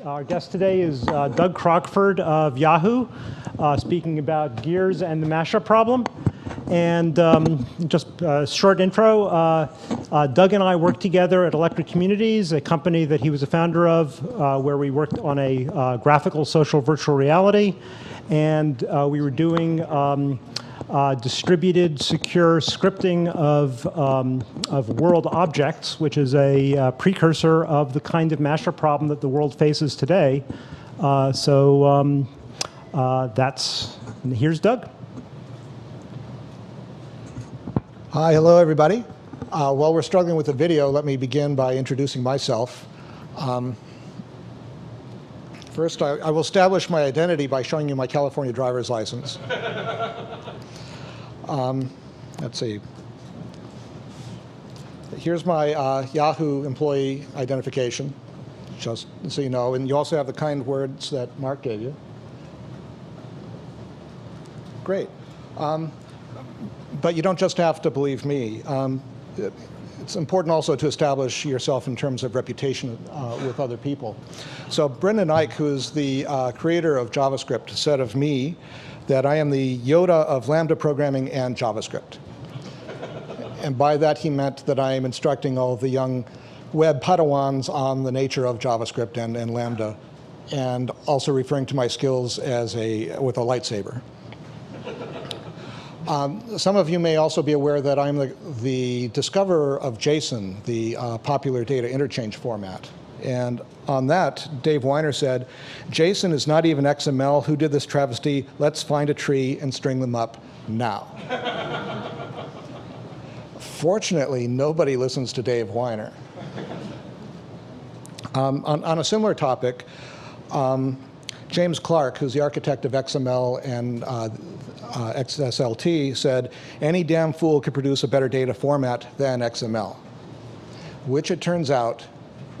Our guest today is Doug Crockford of Yahoo, speaking about gears and the mashup problem. And just a short intro, Doug and I worked together at Electric Communities, a company that he was a founder of, where we worked on a graphical social virtual reality. And we were doing distributed, secure scripting of world objects, which is a precursor of the kind of mashup problem that the world faces today. Here's Doug. Hi, hello everybody. While we're struggling with the video, let me begin by introducing myself. First, I will establish my identity by showing you my California driver's license. Let's see. Here's my Yahoo employee identification, just so you know. And you also have the kind words that Mark gave you. Great. But you don't just have to believe me. It's important also to establish yourself in terms of reputation with other people. So Brendan Eich, who is the creator of JavaScript, said of me that I am the Yoda of Lambda programming and JavaScript. And by that he meant that I am instructing all the young web Padawans on the nature of JavaScript and Lambda, and also referring to my skills as with a lightsaber. Some of you may also be aware that I'm the discoverer of JSON, the popular data interchange format. And on that, Dave Weiner said, JSON is not even XML. Who did this travesty? Let's find a tree and string them up now. Fortunately, nobody listens to Dave Weiner. On a similar topic, James Clark, who's the architect of XML and XSLT, said, any damn fool could produce a better data format than XML, which it turns out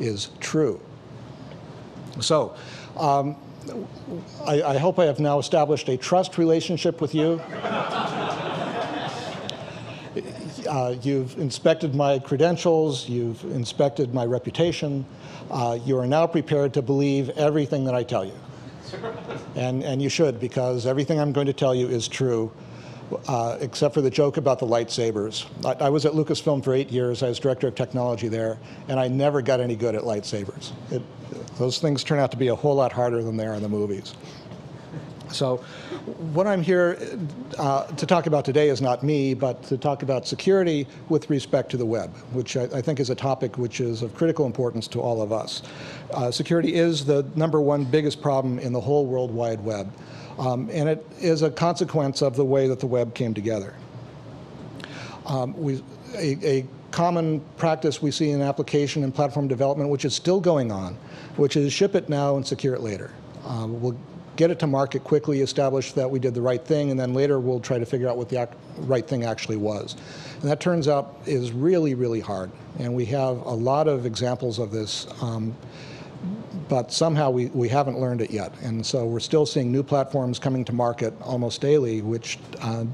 is true. So I hope I have now established a trust relationship with you. You've inspected my credentials, you've inspected my reputation. You are now prepared to believe everything that I tell you. And you should, because everything I'm going to tell you is true, except for the joke about the lightsabers. I was at Lucasfilm for 8 years. I was director of technology there, and I never got any good at lightsabers. Those things turn out to be a whole lot harder than they are in the movies. So what I'm here to talk about today is not me, but to talk about security with respect to the web, which I think is a topic which is of critical importance to all of us. Security is the #1 biggest problem in the whole World Wide Web, and it is a consequence of the way that the web came together. A common practice we see in application and platform development, which is still going on, which is ship it now and secure it later. We'll get it to market quickly, establish that we did the right thing, and then later we'll try to figure out what the right thing actually was. And that turns out is really, really hard. And we have a lot of examples of this, but somehow we haven't learned it yet. And so we're still seeing new platforms coming to market almost daily, which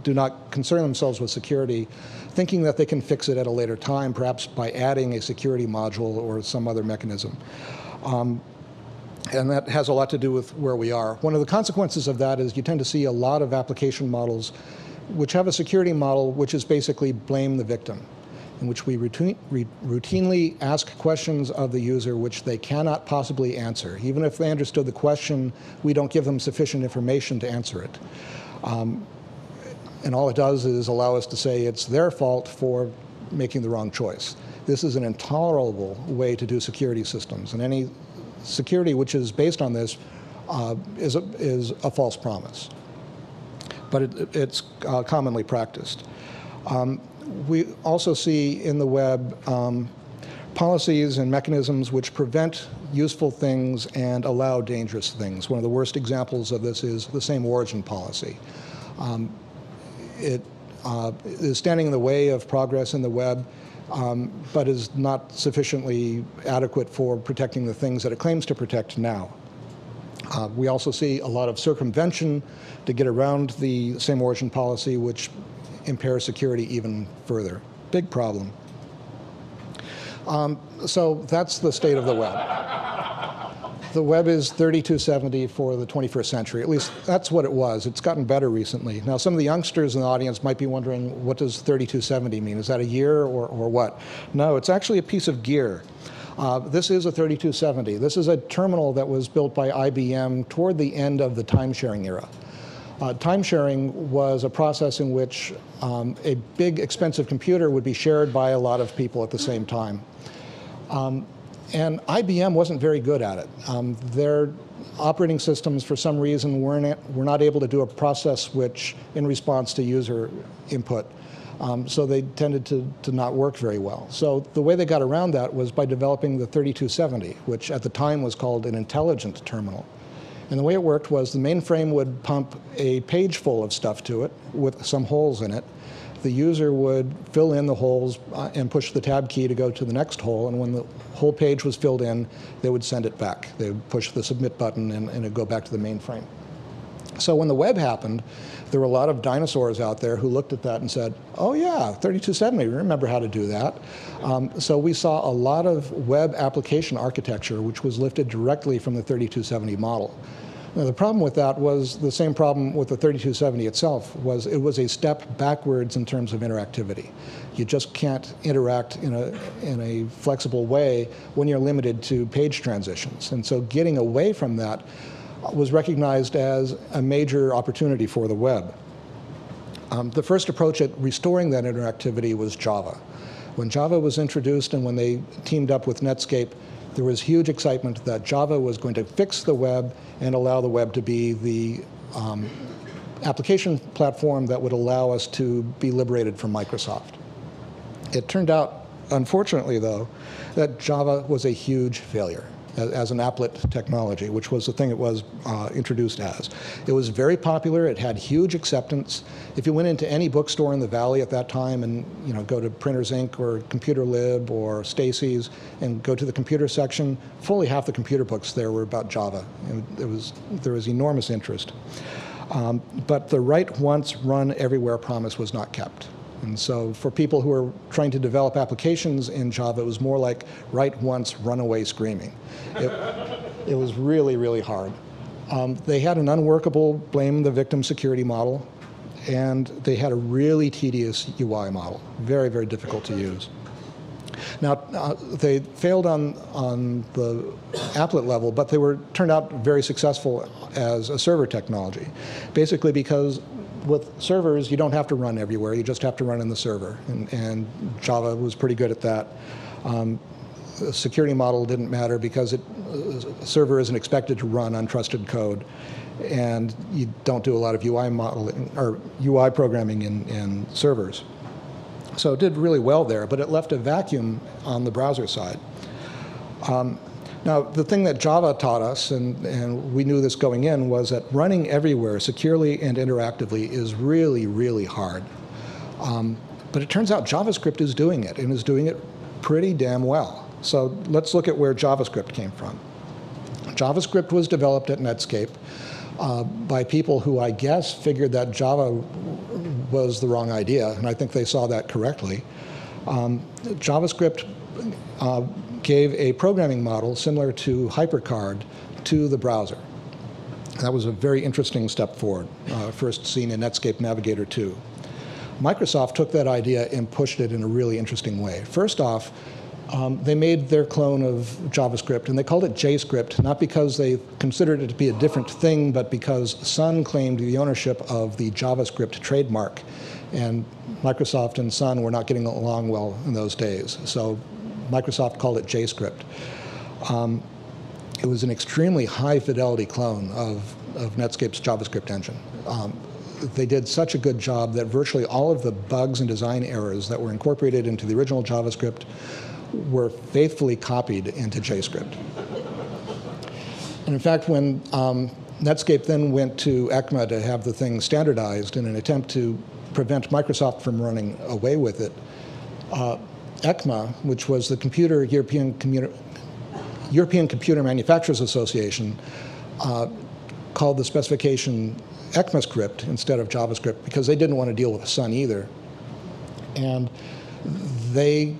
do not concern themselves with security, thinking that they can fix it at a later time, perhaps by adding a security module or some other mechanism. And that has a lot to do with where we are. One of the consequences of that is you tend to see a lot of application models which have a security model which is basically blame the victim, in which we routinely ask questions of the user which they cannot possibly answer. Even if they understood the question, we don't give them sufficient information to answer it. And all it does is allow us to say it's their fault for making the wrong choice. This is an intolerable way to do security systems, and any security which is based on this is a false promise. But it's commonly practiced. We also see in the web policies and mechanisms which prevent useful things and allow dangerous things. One of the worst examples of this is the same origin policy. It is standing in the way of progress in the web, but is not sufficiently adequate for protecting the things that it claims to protect now. We also see a lot of circumvention to get around the same origin policy, which impairs security even further. Big problem. So that's the state of the web. The web is 3270 for the 21st century. At least that's what it was. It's gotten better recently. Now, some of the youngsters in the audience might be wondering, what does 3270 mean? Is that a year or what? No, it's actually a piece of gear. This is a 3270. This is a terminal that was built by IBM toward the end of the time-sharing era. Time-sharing was a process in which a big, expensive computer would be shared by a lot of people at the same time. And IBM wasn't very good at it. Their operating systems, for some reason, were not able to do a process switch in response to user input. So they tended to not work very well. So the way they got around that was by developing the 3270, which at the time was called an intelligent terminal. And the way it worked was the mainframe would pump a page full of stuff to it with some holes in it. The user would fill in the holes and push the tab key to go to the next hole, and when the whole page was filled in, they would send it back. They would push the submit button and it would go back to the mainframe. So when the web happened, there were a lot of dinosaurs out there who looked at that and said, oh yeah, 3270, we remember how to do that. So we saw a lot of web application architecture which was lifted directly from the 3270 model. Now, the problem with that was the same problem with the 3270 itself, was it was a step backwards in terms of interactivity. You just can't interact in a flexible way when you're limited to page transitions. And so getting away from that was recognized as a major opportunity for the web. The first approach at restoring that interactivity was Java. When Java was introduced and when they teamed up with Netscape, there was huge excitement that Java was going to fix the web and allow the web to be the application platform that would allow us to be liberated from Microsoft. It turned out, unfortunately though, that Java was a huge failure as an applet technology, which was the thing it was introduced as. It was very popular. It had huge acceptance. If you went into any bookstore in the Valley at that time and go to Printers Inc. or Computer Lib or Stacy's and go to the computer section, fully half the computer books there were about Java. And there was enormous interest. But the write once, run everywhere promise was not kept. And so for people who are trying to develop applications in Java, it was more like write once, run away screaming. It was really, really hard. They had an unworkable blame the victim security model, and they had a really tedious UI model, very, very difficult to use. Now, they failed on the applet level, but they turned out very successful as a server technology, basically because with servers, you don't have to run everywhere. You just have to run in the server. And Java was pretty good at that. The security model didn't matter because a server isn't expected to run untrusted code. And you don't do a lot of UI modeling or UI programming in servers. So it did really well there, but it left a vacuum on the browser side. Now, the thing that Java taught us, and we knew this going in, was that running everywhere securely and interactively is really, really hard. But it turns out JavaScript is doing it, and is doing it pretty damn well. So let's look at where JavaScript came from. JavaScript was developed at Netscape by people who, I guess, figured that Java was the wrong idea, and I think they saw that correctly. JavaScript gave a programming model similar to HyperCard to the browser. That was a very interesting step forward, first seen in Netscape Navigator 2. Microsoft took that idea and pushed it in a really interesting way. First off, they made their clone of JavaScript, and they called it JScript, not because they considered it to be a different thing, but because Sun claimed the ownership of the JavaScript trademark. And Microsoft and Sun were not getting along well in those days. So Microsoft called it JScript. It was an extremely high-fidelity clone of Netscape's JavaScript engine. They did such a good job that virtually all of the bugs and design errors that were incorporated into the original JavaScript were faithfully copied into JScript. And in fact, when Netscape then went to ECMA to have the thing standardized in an attempt to prevent Microsoft from running away with it, ECMA, which was the European Computer Manufacturers Association, called the specification ECMAScript instead of JavaScript because they didn't want to deal with Sun either. And they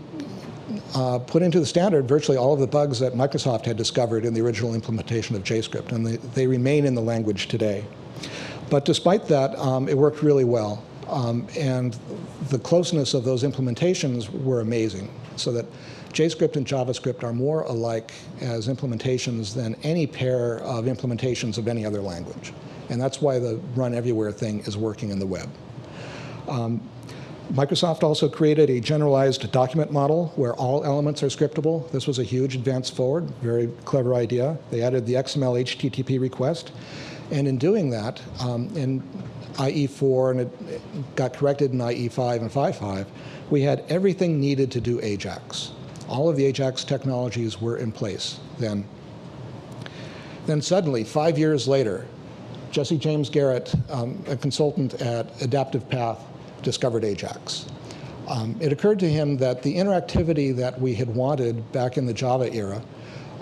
put into the standard virtually all of the bugs that Microsoft had discovered in the original implementation of JavaScript, and they remain in the language today. But despite that, it worked really well, and the closeness of those implementations were amazing, so that JavaScript and JavaScript are more alike as implementations than any pair of implementations of any other language. And that's why the Run Everywhere thing is working in the web. Microsoft also created a generalized document model where all elements are scriptable. This was a huge advance forward, very clever idea. They added the XML HTTP request. And in doing that, in IE4, and it got corrected in IE5 and 5.5, we had everything needed to do Ajax. All of the Ajax technologies were in place then. Then suddenly, 5 years later, Jesse James Garrett, a consultant at Adaptive Path, discovered Ajax. It occurred to him that the interactivity that we had wanted back in the Java era,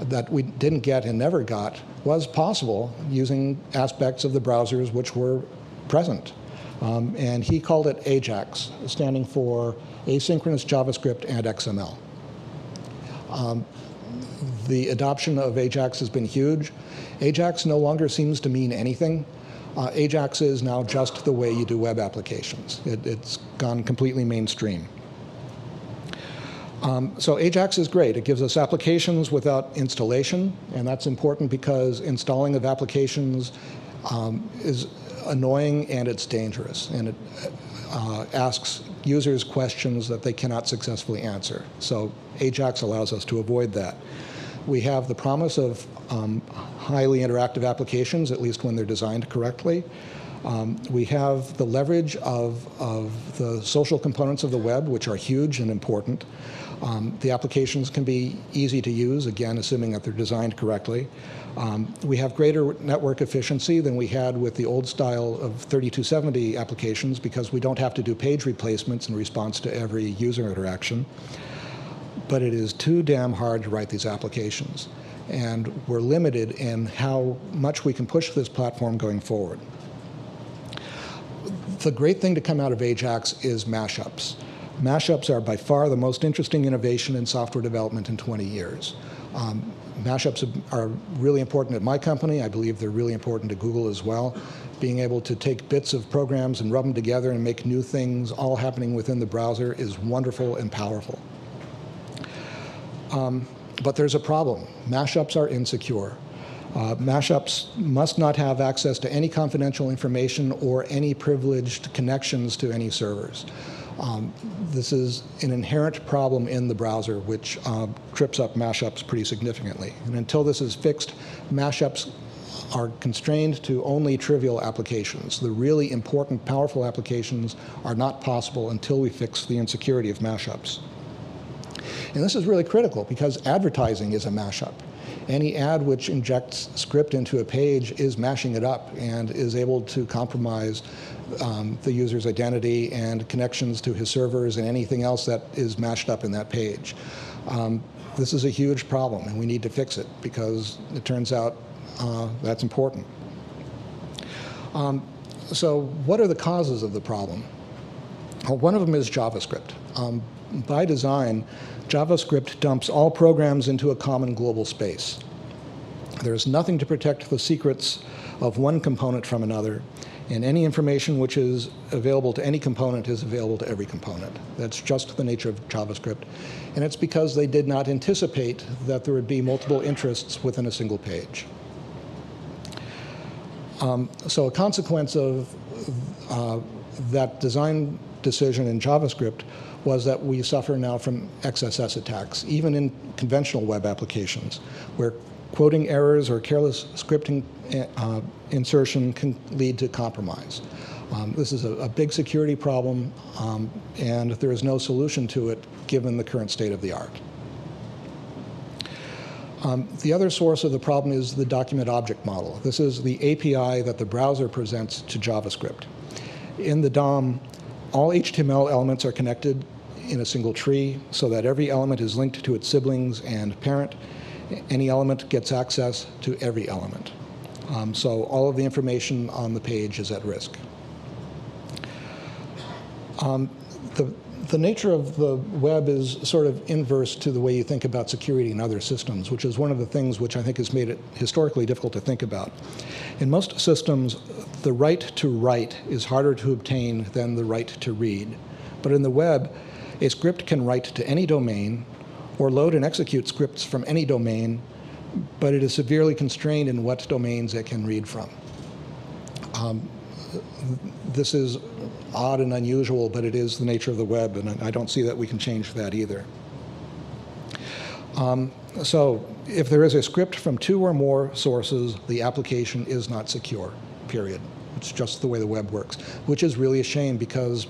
that we didn't get and never got, was possible using aspects of the browsers which were present. And he called it Ajax, standing for Asynchronous JavaScript and XML. The adoption of Ajax has been huge. Ajax no longer seems to mean anything. Ajax is now just the way you do web applications. It's gone completely mainstream. So Ajax is great. It gives us applications without installation, and that's important because installing of applications is annoying and it's dangerous, and it asks users questions that they cannot successfully answer. So Ajax allows us to avoid that. We have the promise of highly interactive applications, at least when they're designed correctly. We have the leverage of the social components of the web, which are huge and important. The applications can be easy to use, again, assuming that they're designed correctly. We have greater network efficiency than we had with the old style of 3270 applications because we don't have to do page replacements in response to every user interaction. But it is too damn hard to write these applications. And we're limited in how much we can push this platform going forward. The great thing to come out of Ajax is Mashups. Mashups are by far the most interesting innovation in software development in 20 years. Mashups are really important at my company. I believe they're really important to Google as well. Being able to take bits of programs and rub them together and make new things all happening within the browser is wonderful and powerful. But there's a problem. Mashups are insecure. Mashups must not have access to any confidential information or any privileged connections to any servers. This is an inherent problem in the browser which trips up mashups pretty significantly. And until this is fixed, mashups are constrained to only trivial applications. The really important, powerful applications are not possible until we fix the insecurity of mashups. And this is really critical because advertising is a mashup. Any ad which injects script into a page is mashing it up and is able to compromise the user's identity and connections to his servers and anything else that is mashed up in that page. This is a huge problem, and we need to fix it because it turns out that's important. So what are the causes of the problem? Well, one of them is JavaScript. By design, JavaScript dumps all programs into a common global space. There's nothing to protect the secrets of one component from another, and any information which is available to any component is available to every component. That's just the nature of JavaScript, and it's because they did not anticipate that there would be multiple interests within a single page. So a consequence of that design decision in JavaScript was that we suffer now from XSS attacks, even in conventional web applications, where quoting errors or careless scripting insertion can lead to compromise. This is a big security problem, and there is no solution to it given the current state of the art. The other source of the problem is the document object model. This is the API that the browser presents to JavaScript. In the DOM, all HTML elements are connected in a single tree so that every element is linked to its siblings and parent. Any element gets access to every element. So all of the information on the page is at risk. The The nature of the web is sort of inverse to the way you think about security in other systems, which is one of the things which I think has made it historically difficult to think about. In most systems, the right to write is harder to obtain than the right to read. But in the web, a script can write to any domain or load and execute scripts from any domain, but it is severely constrained in what domains it can read from. This is odd and unusual, but it is the nature of the web, and I don't see that we can change that either. So if there is a script from 2 or more sources, the application is not secure, period. It's just the way the web works, which is really a shame because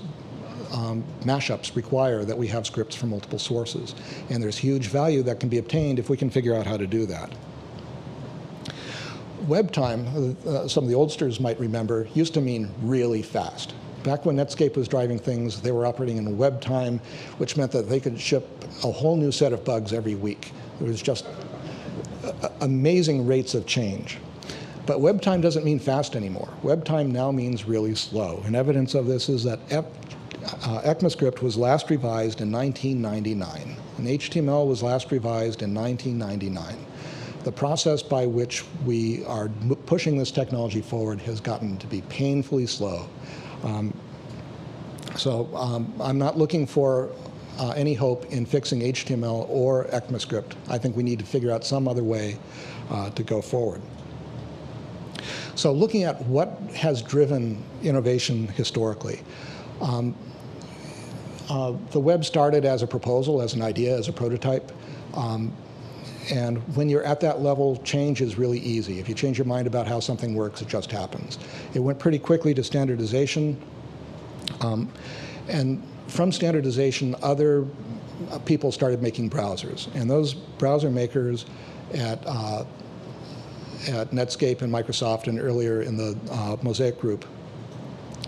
mashups require that we have scripts from multiple sources. And there's huge value that can be obtained if we can figure out how to do that. Web time, some of the oldsters might remember, used to mean really fast. Back when Netscape was driving things, they were operating in web time, which meant that they could ship a whole new set of bugs every week. It was just amazing rates of change. But web time doesn't mean fast anymore. Web time now means really slow. And evidence of this is that ECMAScript was last revised in 1999, and HTML was last revised in 1999. The process by which we are pushing this technology forward has gotten to be painfully slow. I'm not looking for any hope in fixing HTML or ECMAScript. I think we need to figure out some other way to go forward. So looking at what has driven innovation historically, the web started as a proposal, as an idea, as a prototype. And when you're at that level, change is really easy. If you change your mind about how something works, it just happens. It went pretty quickly to standardization. And from standardization, other people started making browsers. And those browser makers at Netscape and Microsoft and earlier in the Mosaic group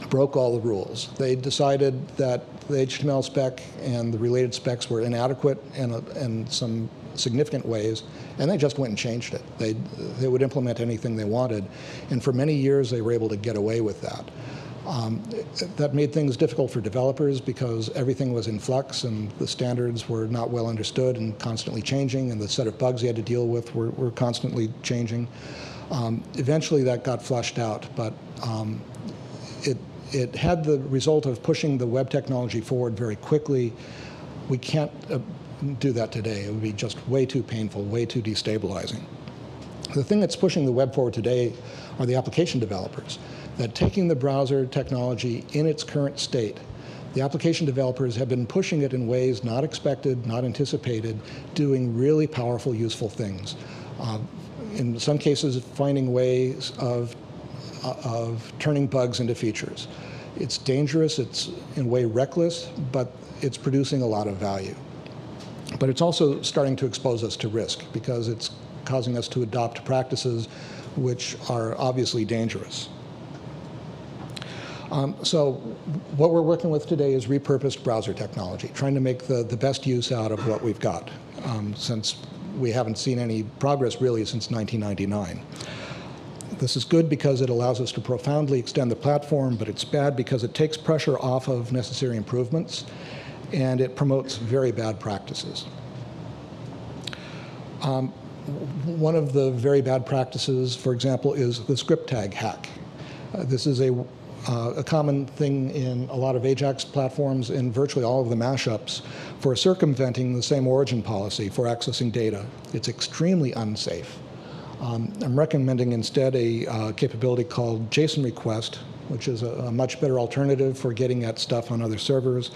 broke all the rules. They decided that the HTML spec and the related specs were inadequate in some significant ways, and they just went and changed it. They would implement anything they wanted, and for many years they were able to get away with that. That made things difficult for developers because everything was in flux and the standards were not well understood and constantly changing, and the set of bugs you had to deal with were constantly changing. Eventually that got flushed out, but it had the result of pushing the web technology forward very quickly. We can't do that today. It would be just way too painful, way too destabilizing. The thing that's pushing the web forward today are the application developers. That taking the browser technology in its current state, the application developers have been pushing it in ways not expected, not anticipated, doing really powerful, useful things. In some cases, finding ways of turning bugs into features. It's dangerous, it's in a way reckless, but it's producing a lot of value. But it's also starting to expose us to risk because it's causing us to adopt practices which are obviously dangerous. So what we're working with today is repurposed browser technology, trying to make the best use out of what we've got, since we haven't seen any progress really since 1999. This is good because it allows us to profoundly extend the platform, but it's bad because it takes pressure off of necessary improvements, and it promotes very bad practices. One of the very bad practices, for example, is the script tag hack. This is a common thing in a lot of Ajax platforms, in virtually all of the mashups, for circumventing the same origin policy for accessing data. It's extremely unsafe. I'm recommending instead a capability called JSON request, which is a much better alternative for getting at stuff on other servers.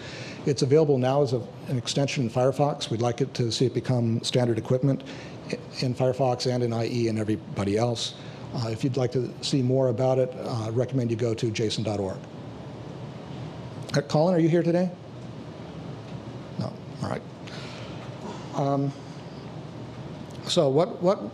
It's available now as an extension in Firefox. We'd like it to see it become standard equipment in Firefox and in IE and everybody else. If you'd like to see more about it, I recommend you go to jason.org. Colin, are you here today? No, all right. So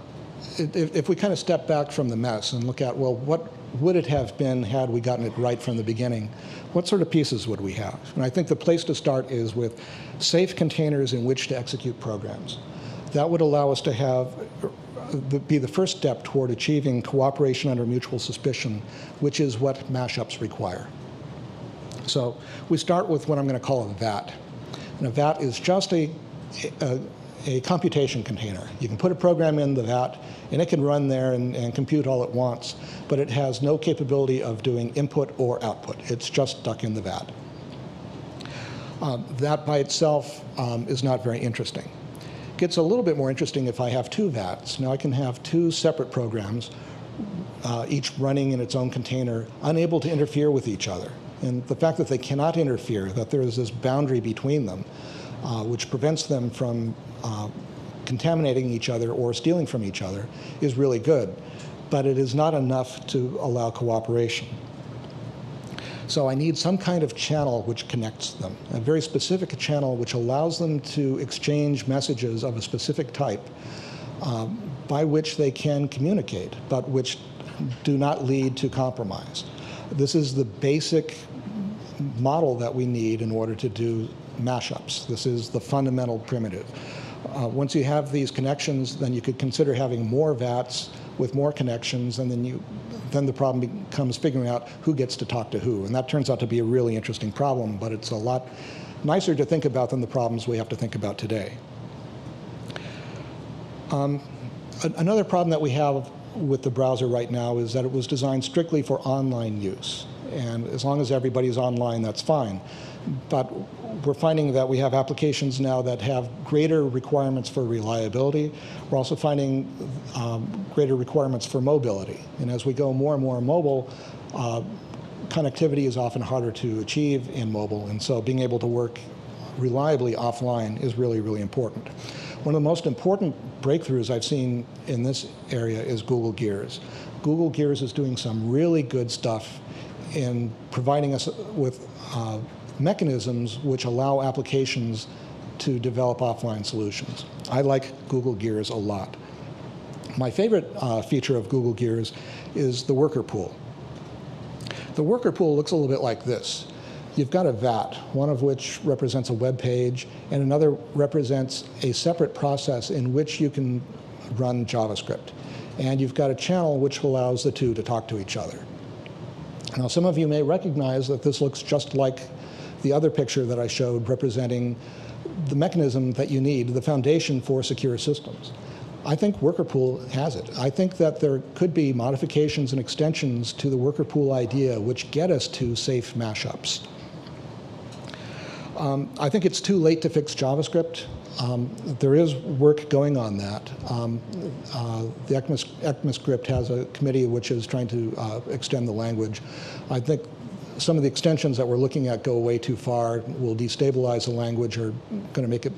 if we kind of step back from the mess and look at, well, what would it have been had we gotten it right from the beginning? What sort of pieces would we have? And I think the place to start is with safe containers in which to execute programs. That would allow us to be the first step toward achieving cooperation under mutual suspicion, which is what mashups require. So we start with what I'm going to call a vat. And a vat is just a computation container. You can put a program in the vat, and it can run there and compute all it wants, but it has no capability of doing input or output. It's just stuck in the vat. That by itself is not very interesting. It gets a little bit more interesting if I have two vats. Now I can have two separate programs, each running in its own container, unable to interfere with each other. And the fact that they cannot interfere, that there is this boundary between them, which prevents them from contaminating each other or stealing from each other, is really good. But it is not enough to allow cooperation. So I need some kind of channel which connects them, a very specific channel which allows them to exchange messages of a specific type by which they can communicate, but which do not lead to compromise. This is the basic model that we need in order to do mashups. This is the fundamental primitive. Once you have these connections, then you could consider having more vats with more connections, and then the problem becomes figuring out who gets to talk to who. And that turns out to be a really interesting problem, but it's a lot nicer to think about than the problems we have to think about today. Another problem that we have with the browser right now is that it was designed strictly for online use. And as long as everybody's online, that's fine. But we're finding that we have applications now that have greater requirements for reliability. We're also finding greater requirements for mobility. And as we go more and more mobile, connectivity is often harder to achieve in mobile. And so being able to work reliably offline is really, really important. One of the most important breakthroughs I've seen in this area is Google Gears. Google Gears is doing some really good stuff in providing us with mechanisms which allow applications to develop offline solutions. I like Google Gears a lot. My favorite feature of Google Gears is the worker pool. The worker pool looks a little bit like this. You've got a vat, one of which represents a web page, and another represents a separate process in which you can run JavaScript. And you've got a channel which allows the two to talk to each other. Now, some of you may recognize that this looks just like the other picture that I showed representing the mechanism that you need, the foundation for secure systems. I think worker pool has it. I think that there could be modifications and extensions to the worker pool idea which get us to safe mashups. I think it's too late to fix JavaScript. There is work going on that. The ECMAScript has a committee which is trying to extend the language. I think some of the extensions that we're looking at go way too far, will destabilize the language, or going to make it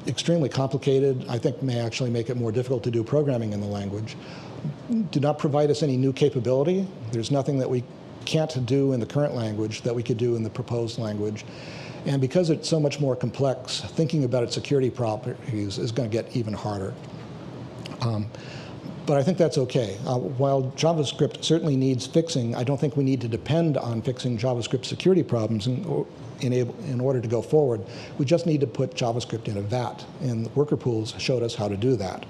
extremely complicated. I think may actually make it more difficult to do programming in the language. Do not provide us any new capability. There's nothing that we can't do in the current language that we could do in the proposed language. And because it's so much more complex, thinking about its security properties is going to get even harder. But I think that's okay. While JavaScript certainly needs fixing, I don't think we need to depend on fixing JavaScript security problems in order to go forward. We just need to put JavaScript in a vat, and worker pools showed us how to do that.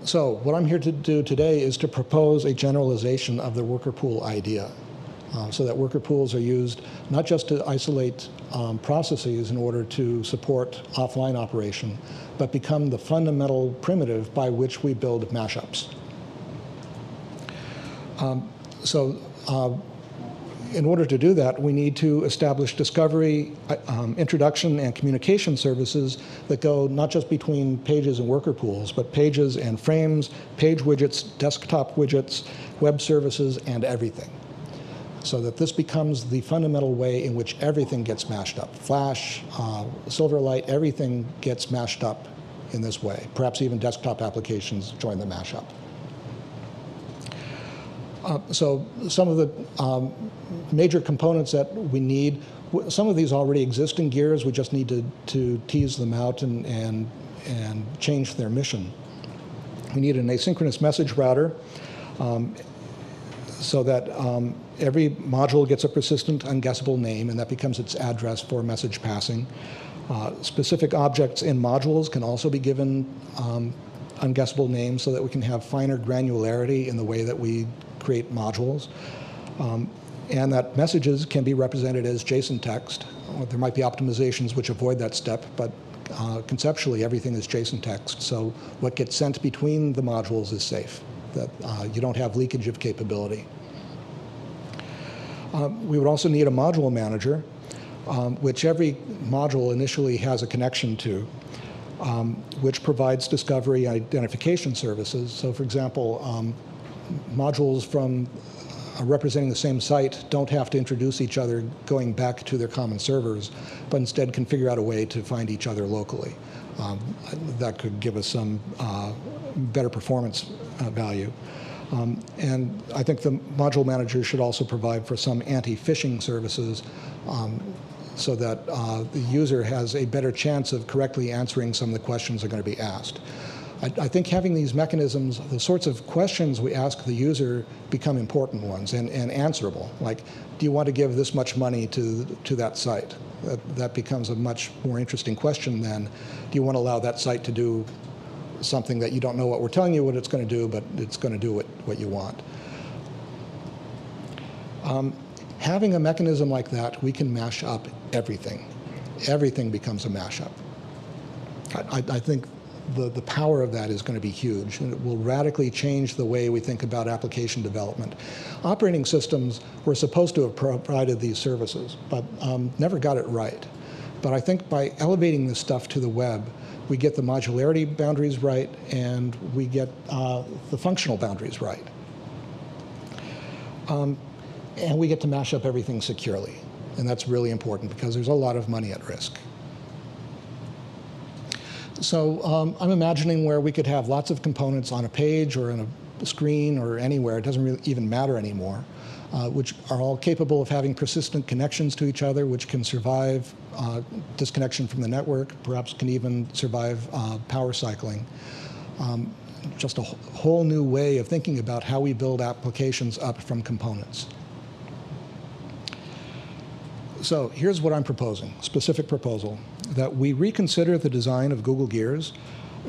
So what I'm here to do today is to propose a generalization of the worker pool idea, so that worker pools are used not just to isolate processes in order to support offline operation, but become the fundamental primitive by which we build mashups. In order to do that, we need to establish discovery, introduction, and communication services that go not just between pages and worker pools, but pages and frames, page widgets, desktop widgets, web services, and everything. So that this becomes the fundamental way in which everything gets mashed up. Flash, Silverlight, everything gets mashed up in this way. Perhaps even desktop applications join the mashup. So some of the major components that we need, some of these already exist in Gears. We just need to tease them out and change their mission. We need an asynchronous message router so that every module gets a persistent, unguessable name, and that becomes its address for message passing. Specific objects in modules can also be given unguessable names so that we can have finer granularity in the way that we create modules. and that messages can be represented as JSON text. There might be optimizations which avoid that step, but conceptually everything is JSON text. So what gets sent between the modules is safe, that you don't have leakage of capability. We would also need a module manager, which every module initially has a connection to, which provides discovery and identification services. So for example, modules from representing the same site don't have to introduce each other going back to their common servers, but instead can figure out a way to find each other locally. That could give us some better performance value. And I think the module manager should also provide for some anti-phishing services so that the user has a better chance of correctly answering some of the questions that are going to be asked. I think having these mechanisms, the sorts of questions we ask the user become important ones and answerable. Like, do you want to give this much money to that site? That becomes a much more interesting question than, do you want to allow that site to do something that you don't know what we're telling you what it's going to do, but it's going to do what you want. Having a mechanism like that, we can mash up everything. Everything becomes a mashup. I think the power of that is going to be huge, and it will radically change the way we think about application development. Operating systems were supposed to have provided these services, but never got it right. But I think by elevating this stuff to the web, we get the modularity boundaries right, and we get the functional boundaries right. And we get to mash up everything securely. And that's really important because there's a lot of money at risk. So I'm imagining where we could have lots of components on a page or on a screen or anywhere, it doesn't really even matter anymore, which are all capable of having persistent connections to each other, which can survive disconnection from the network, perhaps can even survive power cycling. Just a whole new way of thinking about how we build applications up from components. So here's what I'm proposing, specific proposal, that we reconsider the design of Google Gears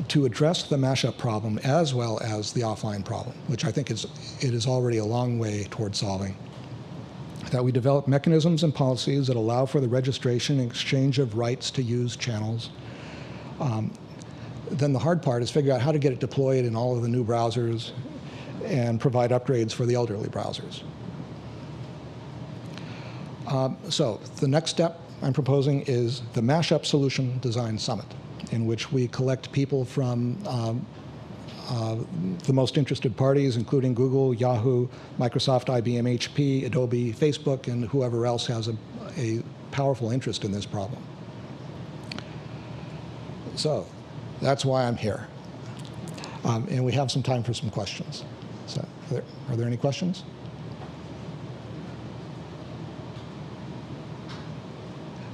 to address the mashup problem as well as the offline problem, which I think it is already a long way toward solving. That we develop mechanisms and policies that allow for the registration and exchange of rights to use channels. Then the hard part is figure out how to get it deployed in all of the new browsers and provide upgrades for the elderly browsers. So the next step I'm proposing is the Mashup Solution Design Summit, in which we collect people from the most interested parties, including Google, Yahoo, Microsoft, IBM, HP, Adobe, Facebook, and whoever else has a powerful interest in this problem. So that's why I'm here. And we have some time for some questions. So are there any questions?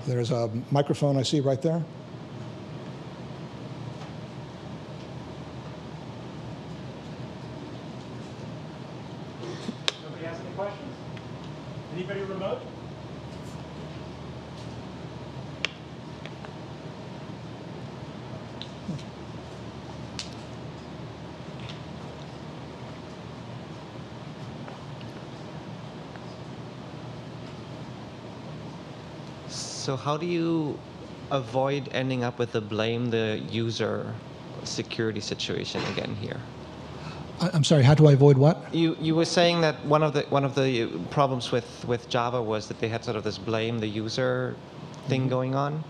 There's a microphone I see right there. Nobody has any questions? Anybody remote? So how do you avoid ending up with a blame the user security situation again here? I'm sorry, how do I avoid what? You were saying that one of the problems with Java was that they had sort of this blame the user thing going on.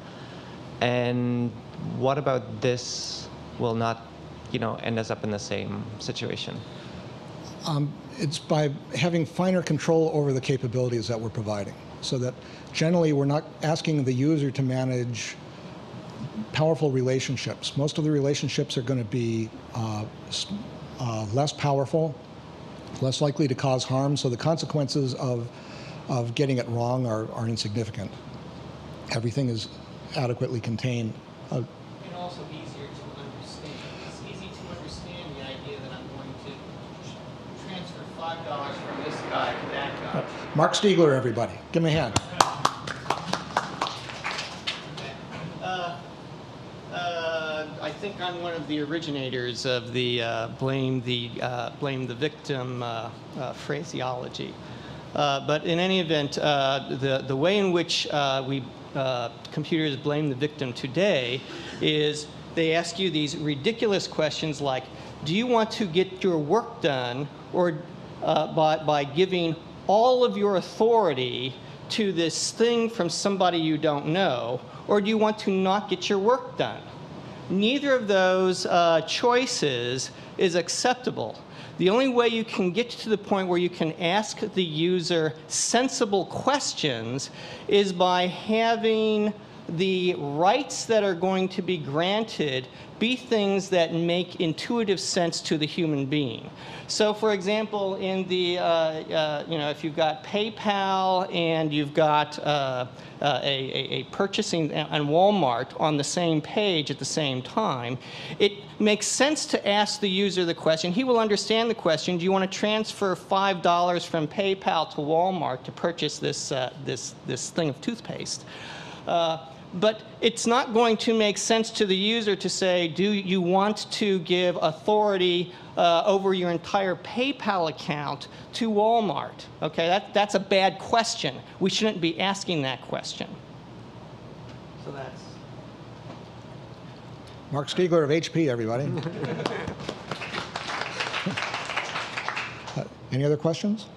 And what about this will not, end us up in the same situation? It's by having finer control over the capabilities that we're providing, so that generally we're not asking the user to manage powerful relationships. Most of the relationships are going to be less powerful, less likely to cause harm, so the consequences of getting it wrong are insignificant. Everything is adequately contained. And also easier to understand. It's easy to understand the idea that I'm going to transfer $5 from this guy to that guy. Mark Stiegler, everybody. Give me a hand. I think I'm one of the originators of the blame the victim phraseology. But in any event, the way in which computers blame the victim today is they ask you these ridiculous questions like, do you want to get your work done or by giving all of your authority to this thing from somebody you don't know, or do you want to not get your work done? Neither of those choices is acceptable. The only way you can get to the point where you can ask the user sensible questions is by having the rights that are going to be granted be things that make intuitive sense to the human being. So, for example, in the if you've got PayPal and you've got a purchasing and Walmart on the same page at the same time, it makes sense to ask the user the question. He will understand the question. Do you want to transfer $5 from PayPal to Walmart to purchase this this thing of toothpaste? But it's not going to make sense to the user to say, do you want to give authority over your entire PayPal account to Walmart? Okay, that's a bad question. We shouldn't be asking that question. So that's... Mark Stiegler of HP, everybody. Any other questions?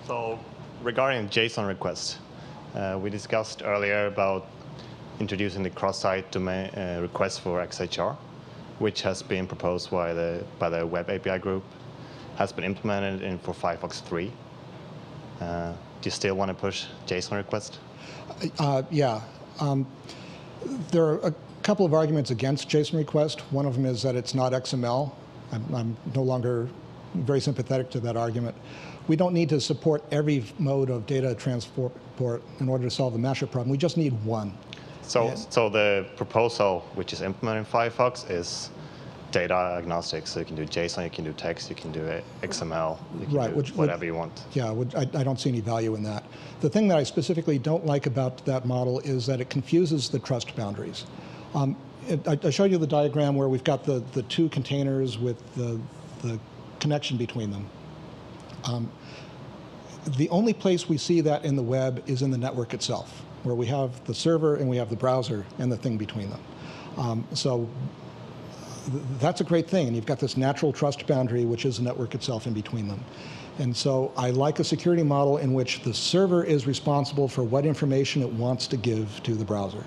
So regarding JSON requests, we discussed earlier about introducing the cross-site domain request for XHR, which has been proposed by the Web API group, has been implemented for Firefox 3. Do you still want to push JSON request? Yeah. There are a couple of arguments against JSON request. One of them is that it's not XML. I'm no longer very sympathetic to that argument. We don't need to support every mode of data transport in order to solve the mashup problem. We just need one. So the proposal, which is implemented in Firefox, is data agnostic. So you can do JSON, you can do text, you can do XML, you can do whatever you want. Yeah, I don't see any value in that. The thing that I specifically don't like about that model is that it confuses the trust boundaries. I showed you the diagram where we've got the two containers with the connection between them. The only place we see that in the web is in the network itself, where we have the server and we have the browser and the thing between them. So that's a great thing, and you've got this natural trust boundary, which is the network itself in between them. And so I like a security model in which the server is responsible for what information it wants to give to the browser.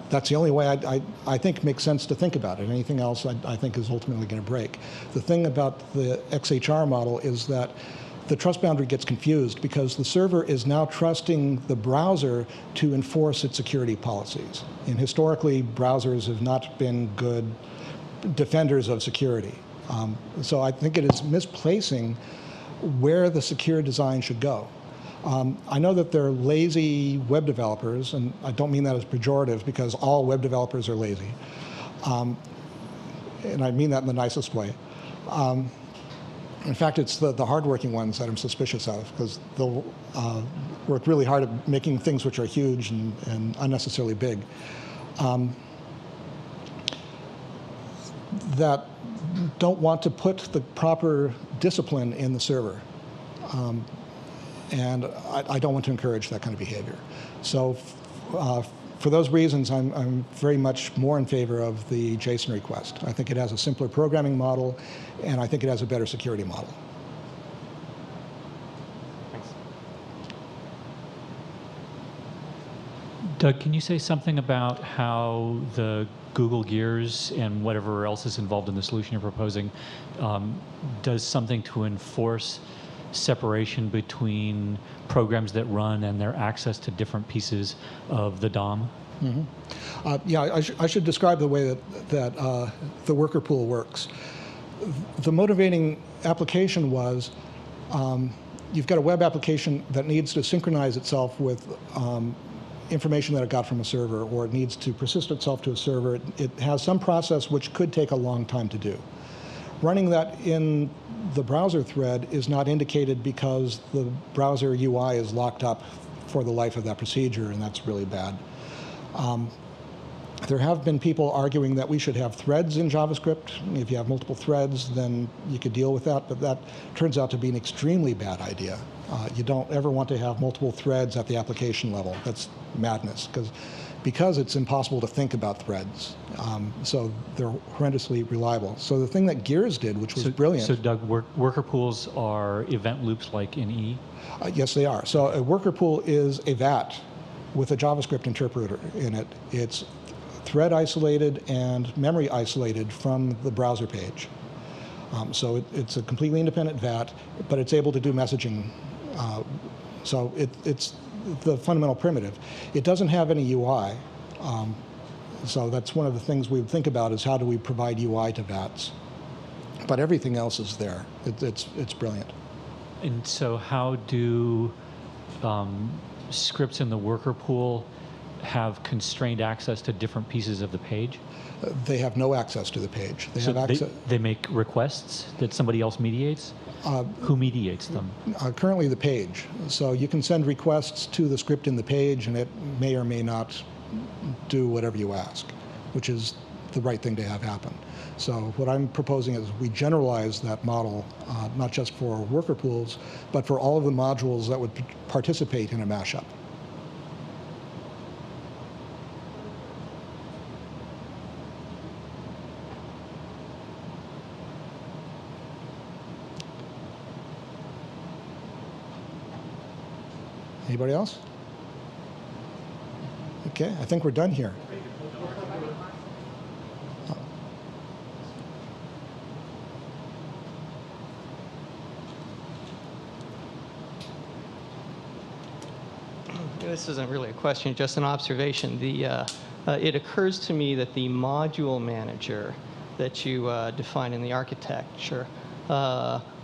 That's the only way I think makes sense to think about it. Anything else I think is ultimately going to break. The thing about the XHR model is that the trust boundary gets confused because the server is now trusting the browser to enforce its security policies. And historically, browsers have not been good defenders of security. So I think it is misplacing where the secure design should go. I know that there are lazy web developers, and I don't mean that as pejorative because all web developers are lazy. And I mean that in the nicest way. In fact, it's the hardworking ones that I'm suspicious of because they'll work really hard at making things which are huge and unnecessarily big. That don't want to put the proper discipline in the server. And I don't want to encourage that kind of behavior. So for those reasons, I'm very much more in favor of the JSON request. I think it has a simpler programming model, and I think it has a better security model. Thanks. Doug, can you say something about how the Google Gears and whatever else is involved in the solution you're proposing does something to enforce separation between programs that run and their access to different pieces of the DOM? Mm-hmm. Yeah, I should describe the way that the worker pool works. The motivating application was you've got a web application that needs to synchronize itself with information that it got from a server, or it needs to persist itself to a server. It has some process which could take a long time to do. Running that in the browser thread is not indicated because the browser UI is locked up for the life of that procedure, and that's really bad. There have been people arguing that we should have threads in JavaScript. If you have multiple threads, then you could deal with that, but that turns out to be an extremely bad idea. You don't ever want to have multiple threads at the application level. That's madness, because it's impossible to think about threads. So they're horrendously reliable. So the thing that Gears did, which was brilliant. So Doug, worker pools are event loops like in E? Yes, they are. So a worker pool is a VAT with a JavaScript interpreter in it. It's thread isolated and memory isolated from the browser page. So it's a completely independent VAT, but it's able to do messaging. So it's the fundamental primitive. It doesn't have any UI. So that's one of the things we would think about is how do we provide UI to VATs. But everything else is there. It's brilliant. And so how do scripts in the worker pool have constrained access to different pieces of the page? They have no access to the page. They So have access. they make requests that somebody else mediates? Who mediates them? Currently the page. So you can send requests to the script in the page, and it may or may not do whatever you ask, which is the right thing to have happen. So what I'm proposing is we generalize that model, not just for worker pools, but for all of the modules that would participate in a mashup. Anybody else? Okay, I think we're done here. This isn't really a question, just an observation. It occurs to me that the module manager that you define in the architecture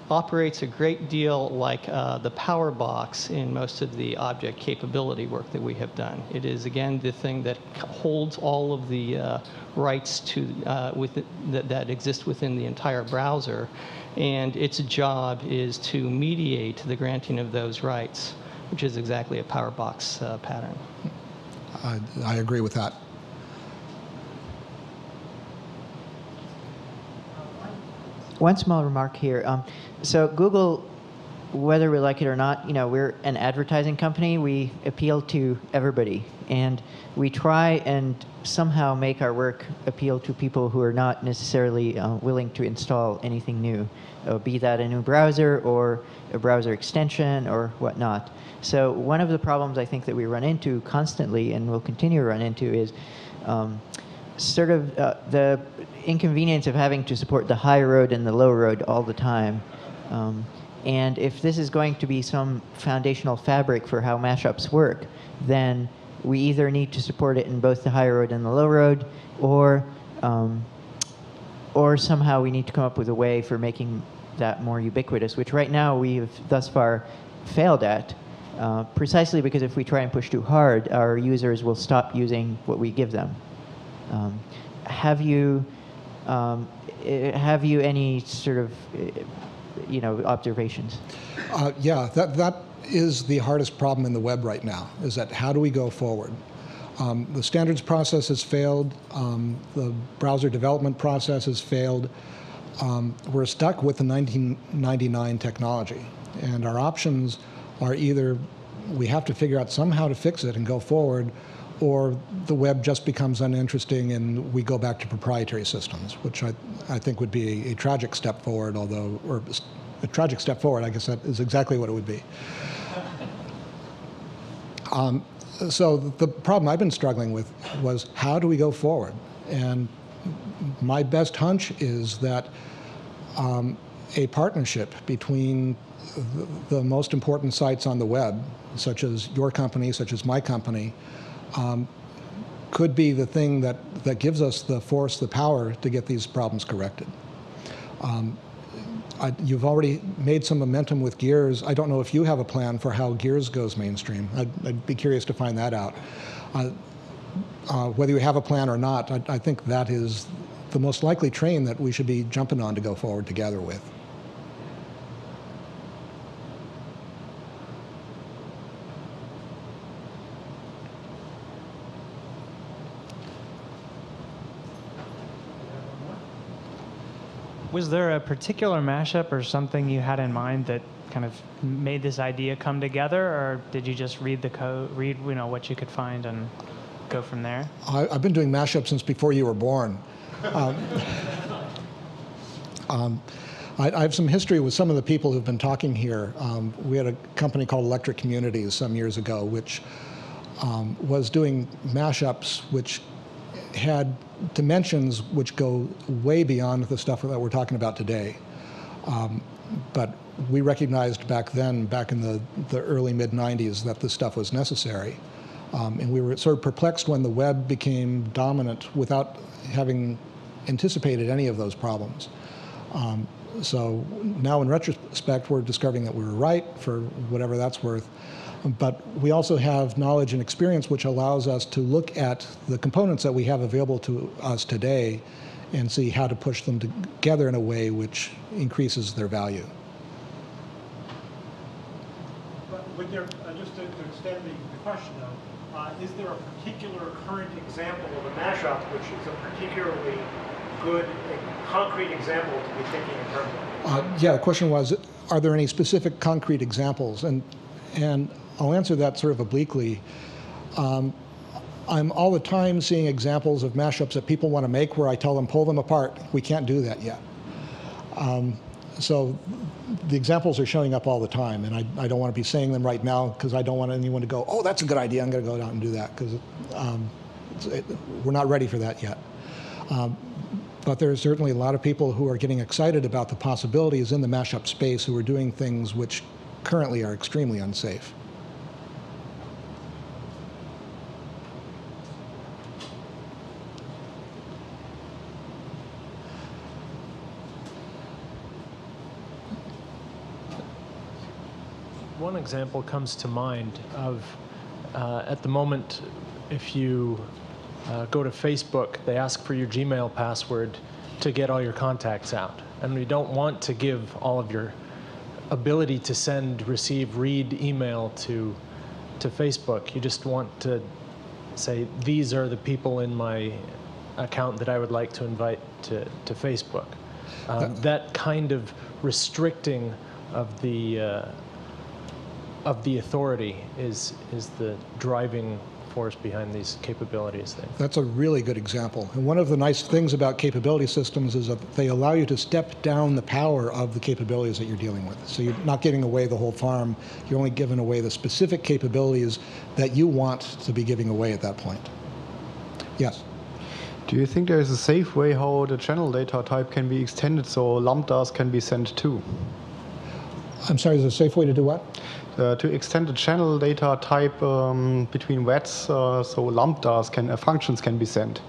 operates a great deal like the power box in most of the object capability work that we have done. It is, again, the thing that holds all of the rights to that exist within the entire browser, and its job is to mediate the granting of those rights, which is exactly a power box pattern. I agree with that. One small remark here. So Google, whether we like it or not, we're an advertising company. We appeal to everybody, and we try and somehow make our work appeal to people who are not necessarily willing to install anything new, be that a new browser or a browser extension or whatnot. So one of the problems I think that we run into constantly and will continue to run into is sort of the inconvenience of having to support the high road and the low road all the time. And if this is going to be some foundational fabric for how mashups work, then we either need to support it in both the high road and the low road, or somehow we need to come up with a way for making that more ubiquitous, which right now we've thus far failed at, precisely because if we try and push too hard, our users will stop using what we give them. Have you any sort of observations? Yeah, that is the hardest problem in the web right now, is that how do we go forward? The standards process has failed. The browser development process has failed. We're stuck with the 1999 technology, and our options are either we have to figure out somehow to fix it and go forward, or the web just becomes uninteresting and we go back to proprietary systems, which I think would be a tragic step forward, or a tragic step forward, I guess that is exactly what it would be. So the problem I've been struggling with was how do we go forward? And my best hunch is that a partnership between the most important sites on the web, such as your company, such as my company, could be the thing that gives us the force, the power to get these problems corrected. You've already made some momentum with Gears. I don't know if you have a plan for how Gears goes mainstream. I'd be curious to find that out. Whether you have a plan or not, I think that is the most likely train that we should be jumping on to go forward together with. Was there a particular mashup or something you had in mind that kind of made this idea come together, or did you just read the code, read what you could find, and go from there? I've been doing mashup since before you were born. I have some history with some of the people who've been talking here. We had a company called Electric Communities some years ago, which was doing mashups which had dimensions which go way beyond the stuff that we're talking about today. But we recognized back then, back in the early mid-90s, that this stuff was necessary. And we were sort of perplexed when the web became dominant without having anticipated any of those problems. So now in retrospect, we're discovering that we were right, for whatever that's worth. But we also have knowledge and experience which allows us to look at the components that we have available to us today and see how to push them together in a way which increases their value. But with your, just to extend the question though, is there a particular current example of a mashup which is a particularly good, concrete example to be thinking in terms of? Yeah, the question was, are there any specific concrete examples? And I'll answer that sort of obliquely. I'm all the time seeing examples of mashups that people want to make where I tell them, pull them apart. We can't do that yet. So the examples are showing up all the time, and I don't want to be saying them right now because I don't want anyone to go, oh, that's a good idea, I'm going to go out and do that, because we're not ready for that yet. But there's certainly a lot of people who are getting excited about the possibilities in the mashup space who are doing things which currently are extremely unsafe. One example comes to mind of, at the moment, if you go to Facebook, they ask for your Gmail password to get all your contacts out. And we don't want to give all of your ability to send, receive, read email to Facebook. You just want to say, these are the people in my account that I would like to invite to Facebook. That kind of restricting of the authority is the driving force behind these capabilities things. That's a really good example. And one of the nice things about capability systems is that they allow you to step down the power of the capabilities that you're dealing with. So you're not giving away the whole farm, you're only giving away the specific capabilities that you want to be giving away at that point. Yes? Do you think there is a safe way how the channel data type can be extended so lambdas can be sent too? I'm sorry, is there a safe way to do what? To extend the channel data type between Vats, so lambdas functions can be sent.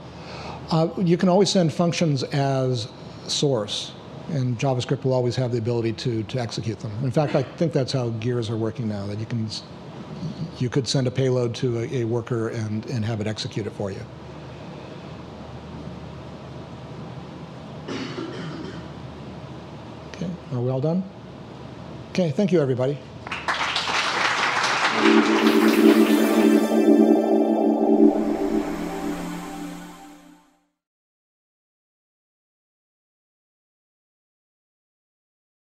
You can always send functions as source, and JavaScript will always have the ability to execute them. In fact, I think that's how gears are working now, that you could send a payload to a worker and have it execute it for you. Okay, are we all done? Okay, thank you, everybody.